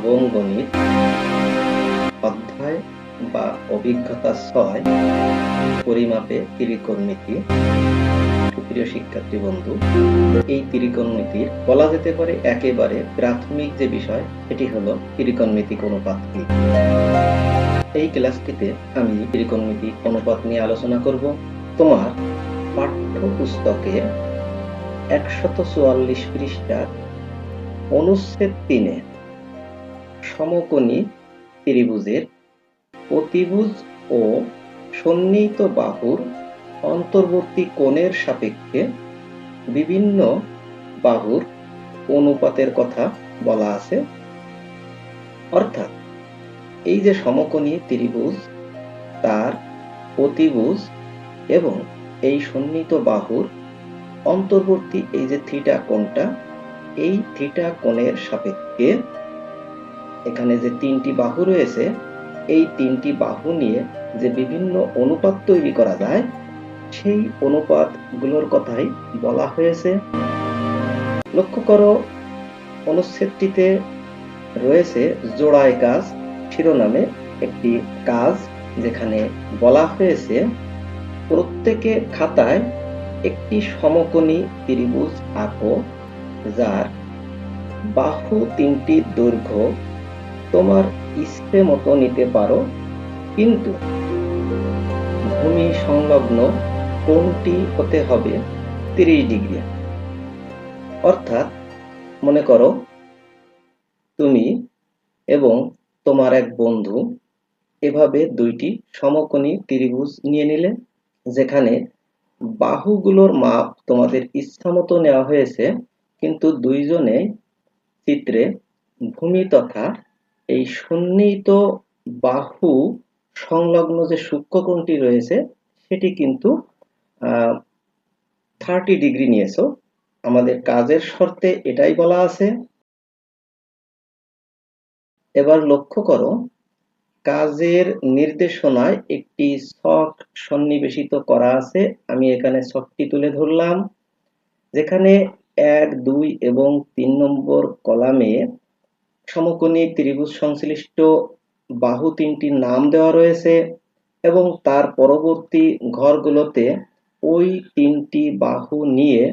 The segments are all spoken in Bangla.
নবম গণিত অধ্যায় বা অভিজ্ঞতা ৬ পরিমাপে ত্রিকোণমিতি। সুপ্রিয় শিক্ষার্থী বন্ধু, এই ত্রিকোণমিতির বলা যেতে পারে একেবারে প্রাথমিক যে বিষয় সেটি হলো ত্রিকোণমিতিক অনুপাত কি। এই ক্লাসটিতে আমি ত্রিকোণমিতিক অনুপাত নিয়ে আলোচনা করব। তোমার পাঠ্যপুস্তকের ১৪৪ পৃষ্ঠার অনুচ্ছেদ ৩-এ সমকোণী ত্রিভুজের অতিভুজ ও সন্নিহিত বাহুর অন্তর্বর্তী কোণের সাপেক্ষে বিভিন্ন বাহুর অনুপাতের কথা বলা আছে। অর্থাৎ এই যে সমকোণী ত্রিভুজ, তার অতিভুজ এবং এই সন্নিহিত বাহুর অন্তর্বর্তী এই যে থিটা কোণটা, এই থিটা কোণের সাপেক্ষে এখানে যে তিনটি বাহু রয়েছে, এই তিনটি বাহু নিয়ে যে বিভিন্ন অনুপাত তৈরি করা যায়, সেই অনুপাতগুলোর কথাই বলা হয়েছে। লক্ষ্য করো, অনুচ্ছেদটিতে রয়েছে জোড়ায় কাজ শিরোনামে একটি কাজ, যেখানে বলা হয়েছে প্রত্যেকে খাতায় একটি সমকোণী ত্রিভুজ আঁকো, যার বাহু তিনটি দৈর্ঘ্য তোমার ইচ্ছে মতো নিতে পারো, কিন্তু ভূমি সংলগ্ন কোণটি হতে হবে 30 ডিগ্রি। অর্থাৎ মনে করো তুমি এবং তোমার এক বন্ধু এভাবে দুইটি সমকোণী ত্রিভুজ নিয়ে নিলে, যেখানে বাহুগুলোর মাপ তোমাদের ইচ্ছা মতো নেওয়া হয়েছে, কিন্তু দুইজনে চিত্রে ভূমি তথা এই সন্নিহিত বাহু সংলগ্ন যে সূক্ষ্মকোণটি রয়েছে সেটি কিন্তু 30 ডিগ্রি নিয়েছো। আমাদের কাজের শর্তে এটাই বলা আছে। এবার লক্ষ্য করো, কাজের নির্দেশনায় একটি ছক সন্নিবেশিত করা আছে। আমি এখানে ছকটি তুলে ধরলাম, যেখানে ১, ২ এবং ৩ নম্বর কলামে সমকোণী ত্রিভুজ সংশ্লিষ্ট বাহু তিনটির নাম দেওয়া রয়েছে এবং তার পরবর্তী ঘরগুলোতে ওই তিনটি বাহু নিয়ে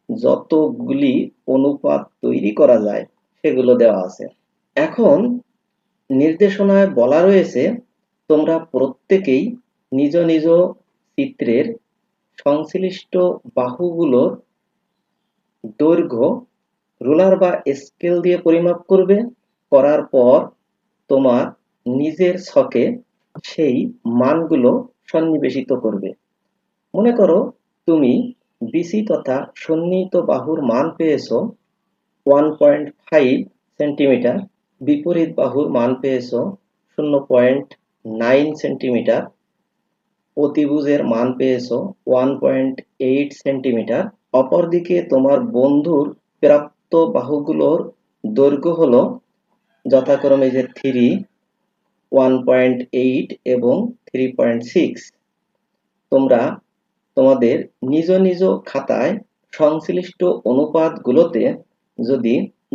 যতগুলি অনুপাত তৈরি করা যায় সেগুলো দেওয়া আছে। এখন নির্দেশনায় বলা রয়েছে তোমরা প্রত্যেকেই নিজ নিজ চিত্রের সংশ্লিষ্ট বাহুগুলোর দৈর্ঘ্য রুলার বা স্কেল দিয়ে পরিমাপ করবে। করার পর তোমার নিজের ছকে সেই মানগুলো সন্নিবেশিত করবে। মনে করো তুমি বিসি তথা সন্নিহিত বাহুর মান পেয়েছো 1.5 সেন্টিমিটার, বিপরীত বাহুর মান পেয়েছো 0.9 সেন্টিমিটার, অতিভুজের মান পেয়েছো 1.8 সেন্টিমিটার। অপরদিকে তোমার বন্ধুর প্রাপ্ত বাহুগুলোর দৈর্ঘ্য হলো যথাক্রমে যে 3, 1.8 এবং 3.6। তোমরা তোমাদের নিজ নিজ খাতায় সংশ্লিষ্ট অনুপাতগুলোতে যদি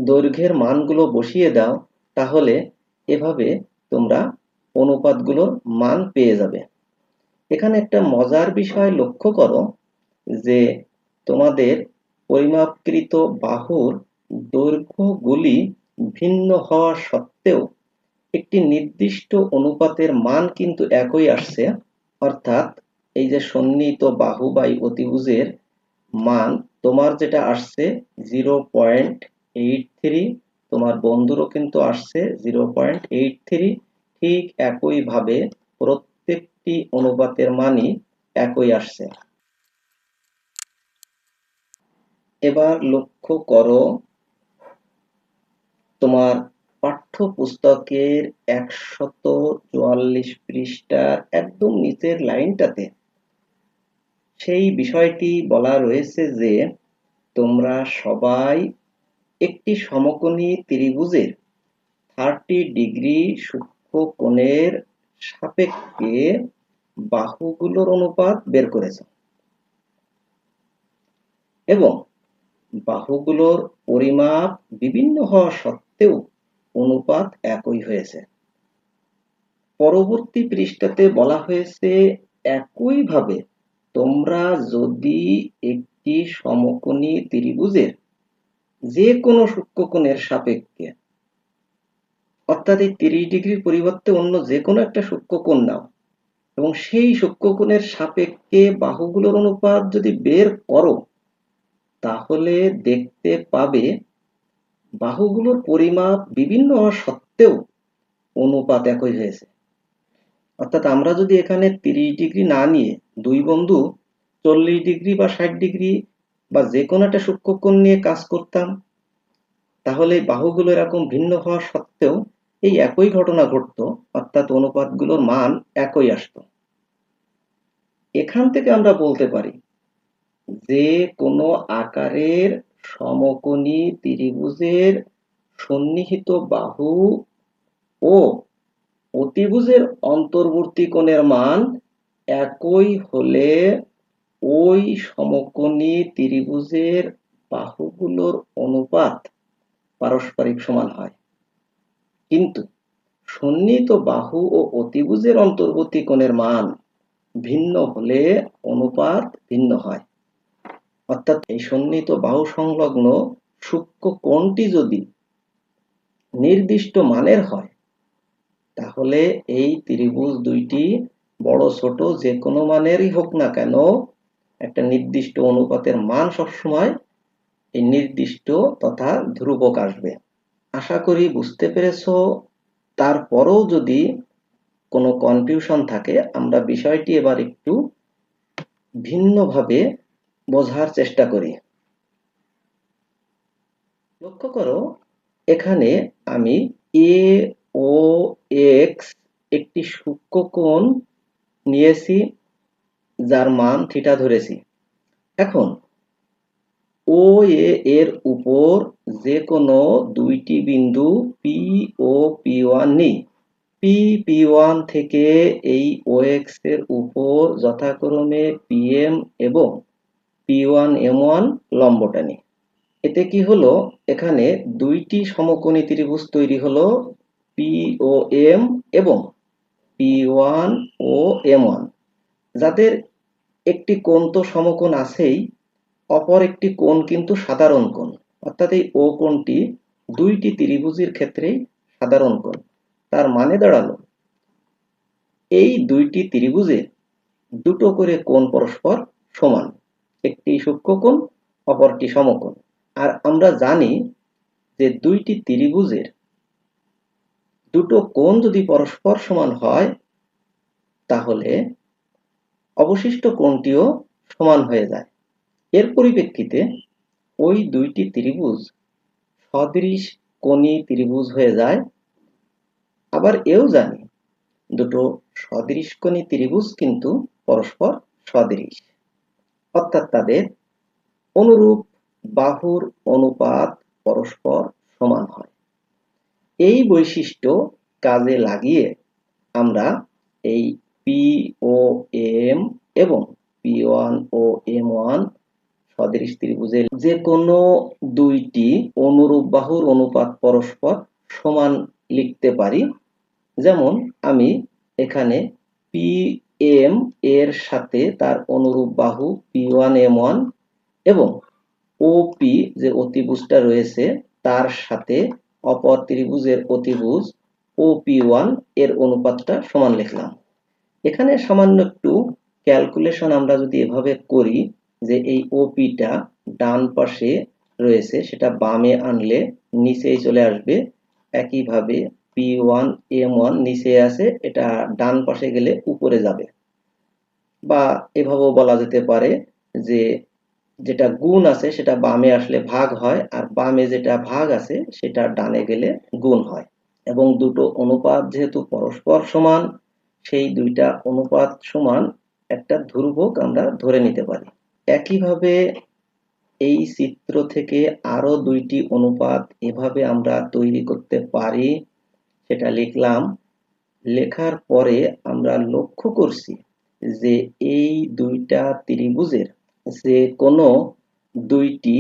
দৈর্ঘ্যের মানগুলো বসিয়ে দাও, তাহলে এভাবে তোমরা অনুপাতগুলোর মান পেয়ে যাবে। এখানে একটা মজার বিষয় লক্ষ্য করো যে তোমাদের পরিমাপকৃত বাহুর দৈর্ঘ্যগুলি ভিন্ন হওয়া সত্ত্বেও একটি নির্দিষ্ট অনুপাতের মান কিন্তু একই আসছে। অর্থাৎ এই যে সন্নিহিত বাহু বা অতিভুজের মান তোমার যেটা আসছে 0.83, তোমার বন্ধুরও কিন্তু আসছে 0.83। ঠিক একইভাবে প্রত্যেকটি অনুপাতের মানই একই আসছে। এবার লক্ষ্য করো, তোমার পাঠ্যপুস্তকের ১৪৪ পৃষ্ঠার একদম নিচের লাইনটাতে সেই বিষয়টি বলা রয়েছে যে তোমরা সবাই একটি সমকোণী ত্রিভুজের 30 ডিগ্রি সূক্ষ্মকোণের সাপেক্ষে বাহুগুলোর অনুপাত বের করেছো এবং বাহুগুলোর পরিমাপ বিভিন্ন হওয়া সত্ত্বেও অনুপাত একই হয়েছে। পরবর্তী পৃষ্ঠাতে বলা হয়েছে একইভাবে তোমরা যদি একটি সমকোণী ত্রিভুজের যে কোনো সূক্ষ্মকোণের সাপেক্ষে, অর্থাৎ এই 30 ডিগ্রির পরিবর্তে অন্য যে কোনো একটা সূক্ষ্মকোণ নাও এবং সেই সূক্ষ্মকোণের সাপেক্ষে বাহুগুলোর অনুপাত যদি বের করো, তাহলে দেখতে পাবে বাহুগুলোর পরিমাপ বিভিন্ন হওয়া সত্ত্বেও অনুপাত একই হয়েছে। অর্থাৎ আমরা যদি এখানে 30 ডিগ্রি না নিয়ে দুই বন্ধু 40 ডিগ্রি বা 60 ডিগ্রি বা যে কোনো একটা সূক্ষ্মকোণ নিয়ে কাজ করতাম, তাহলে বাহুগুলো এরকম ভিন্ন হওয়া সত্ত্বেও এই একই ঘটনা ঘটতো, অর্থাৎ অনুপাতগুলোর মান একই আসতো। এখান থেকে আমরা বলতে পারি যে কোনো আকারের সমকোণী ত্রিভুজের সন্নিহিত বাহু ও অতিভুজের অন্তর্বর্তী কোণের মান একই হলে ওই সমকোণী ত্রিভুজের বাহুগুলোর অনুপাত পারস্পরিক সমান হয়। কিন্তু সন্নিহিত বাহু ও অতিভুজের অন্তর্বর্তী কোণের মান ভিন্ন হলে অনুপাত ভিন্ন হয়। অর্থাৎ এই সন্নিহিত বাহু সংলগ্ন সূক্ষ্ম কোণটি যদি নির্দিষ্ট মানের হয়, তাহলে এই ত্রিভুজ দুইটি বড় ছোট যে কোনো মানেরই হোক না কেন, একটা নির্দিষ্ট অনুপাতের মান সবসময় এই নির্দিষ্ট তথা ধ্রুবক আসবে। আশা করি বুঝতে পেরেছো। তারপরেও যদি কোনো কনফিউশন থাকে, আমরা বিষয়টি এবার একটু ভিন্নভাবে বোঝার চেষ্টা করি। লক্ষ্য করো, এখানে আমি এ ও এক্স একটি সূক্ষ্মকোণ নিয়েছি যার মান থিটা ধরেছি। এখন ও এর উপর যে কোনো দুইটি বিন্দু পি ও পি1 নিই। পি1 থেকে এই ও এক্স এর উপর যথাক্রমে পিএম এবং P1M1 লম্ব টানি। এতে কি হলো, এখানে দুইটি সমকোণী ত্রিভুজ তৈরি হলো, POM এবং P1 ও M1, যাদের একটি কোণ তো সমকোণ আছেই, অপর একটি কোণ কিন্তু সাধারণ কোণ। অর্থাৎ এই ও কোণটি দুইটি ত্রিভুজের ক্ষেত্রেই সাধারণ কোণ। তার মানে দাঁড়ালো এই দুইটি ত্রিভুজে দুটো করে কোণ পরস্পর সমান, একটি সূক্ষ্মকোণ অপরটি সমকোণ। আর আমরা জানি যে দুইটি ত্রিভুজের দুটো কোণ যদি পরস্পর সমান হয়, তাহলে অবশিষ্ট কোণটিও সমান হয়ে যায়। এর পরিপ্রেক্ষিতে ওই দুইটি ত্রিভুজ সদৃশ কোণী ত্রিভুজ হয়ে যায়। আবার এও জানি দুটো সদৃশ কোণী ত্রিভুজ কিন্তু পরস্পর সদৃশ, অর্থাৎ তাদের অনুরূপ বাহুর অনুপাত পরস্পর সমান হয়। এই বৈশিষ্ট্য কাজে লাগিয়ে আমরা এই POM এবং P1 ও M1 সদৃশ ত্রিভুজের যে কোনো দুইটি অনুরূপ বাহুর অনুপাত পরস্পর সমান লিখতে পারি। যেমন আমি এখানে PM এর সাথে তার অনুরূপ বাহু P1M1 এবং OP যে অতিভুজটা রয়েছে তার সাথে অপর ত্রিভুজের অতিভুজ OP1 এর অনুপাতটা সমান লিখলাম। এখানে সামান্য একটু ক্যালকুলেশন আমরা যদি এভাবে করি যে এই OPটা ডান পাশে রয়েছে, সেটা বামে আনলে নিচেই চলে আসবে। একইভাবে P1M1 নিচে আছে, এটা ডান পাশে গেলে উপরে যাবে। বা এভাবেও বলা যেতে পারে যে যেটা গুণ আছে সেটা বামে আসলে ভাগ হয়, আর বামে যেটা ভাগ আছে সেটা ডানে গেলে গুণ হয়। এবং দুটো অনুপাত যেহেতু পরস্পর সমান, সেই দুইটা অনুপাত সমান একটা ধ্রুবক আমরা ধরে নিতে পারি। একইভাবে এই চিত্র থেকে আরো দুইটি অনুপাত এভাবে আমরা তৈরি করতে পারি, সেটা লিখলাম। লেখার পরে আমরা লক্ষ্য করছি যে এই দুইটা ত্রিভুজের যে কোনো দুইটি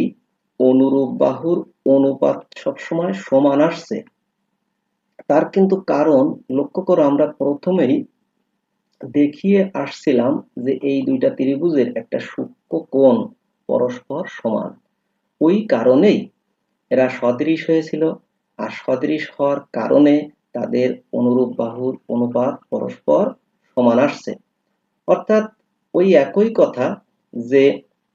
অনুরূপ বাহুর অনুপাত সবসময় সমান আসছে। তার কিন্তু কারণ লক্ষ্য করো, আমরা প্রথমেই দেখিয়ে আসছিলাম যে এই দুইটা ত্রিভুজের একটা সূক্ষ্ম কোণ পরস্পর সমান। ওই কারণেই এরা সদৃশ হয়েছিল, আর সদৃশ হওয়ার কারণে তাদের অনুরূপ বাহুর অনুপাত পরস্পর সমান আসছে। অর্থাৎ ওই একই কথা যে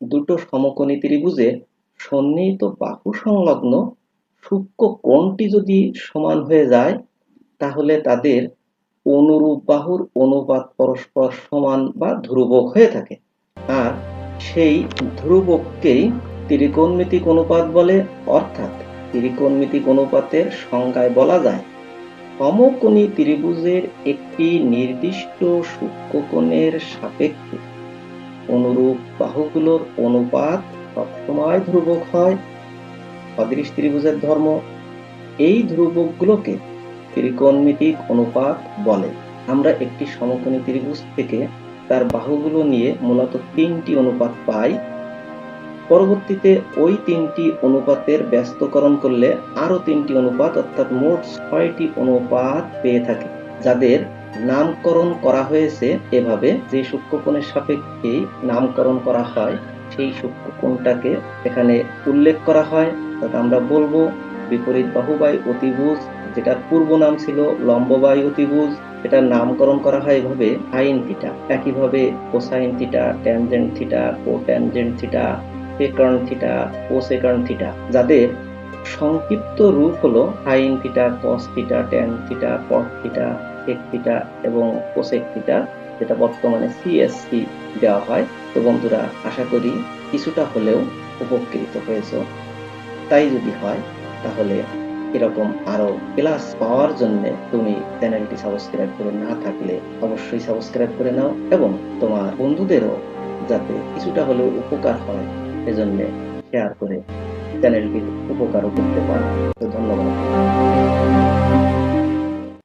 দুটো সমকোণী ত্রিভুজের সন্নিহিত বাহু সংলগ্ন সূক্ষ্ম কোণটি যদি সমান হয়ে যায় তাহলে তাদের অনুরূপ বাহুর অনুপাত পরস্পর সমান বা ধ্রুবক হয়ে থাকে। আর সেই ধ্রুবককেই ত্রিকোণমিতিক অনুপাত বলে। অর্থাৎ ত্রিকোণমিতিক অনুপাতের সংজ্ঞায় বলা যায় সমকোণী ত্রিভুজের একটি নির্দিষ্ট সূক্ষ্মকোণের সাপেক্ষে অনুরূপ বাহুগুলোর অনুপাত সবসময় ধ্রুবক হয়। সদৃশ ত্রিভুজের ধর্ম। এই ধ্রুবকগুলোকে ত্রিকোণমিতিক অনুপাত বলে। আমরা একটি সমকোণী ত্রিভুজ থেকে তার বাহুগুলো নিয়ে মূলত তিনটি অনুপাত পাই। পরবর্তীতে ওই তিনটি অনুপাতের ব্যস্তকরণ করলে আরো তিনটি অনুপাত অর্থাৎ মোট ৬টি অনুপাত পেয়ে থাকি, যাদের নামকরণ করা হয়েছে এভাবে। যে সূক্ষ্মকোণের সাপেক্ষেই নামকরণ করা হয় সেই সূক্ষ্মকোণটাকে এখানে উল্লেখ করা হয়। অর্থাৎ আমরা বলবো বিপরীত বাহুবাহী অতিভুজ, যেটার পূর্ব নাম ছিল লম্ববাহী অতিভুজ, এটার নামকরণ করা হয় এভাবে সাইন থিটা। একইভাবে cosine theta, tangent theta, cotangent theta, secant theta, cosecant theta, যাদের সংক্ষিপ্ত রূপ হলো sine theta, cos theta, tan theta, cot theta, sec theta এবং কোসেক থিটা, যেটা বর্তমানে সিএসসি দেওয়া হয়। তো বন্ধুরা, আশা করি কিছুটা হলেও উপকৃত হয়েছে। তাই যদি হয় তাহলে এরকম আরো ক্লাস পাওয়ার জন্য তুমি চ্যানেলটি সাবস্ক্রাইব করে না থাকলে অবশ্যই সাবস্ক্রাইব করে নাও, এবং তোমার বন্ধুদেরও যাতে কিছুটা হলেও উপকার হয় এজন্য শেয়ার করে চ্যানেলটির উপকারও করতে পারো। তো ধন্যবাদ।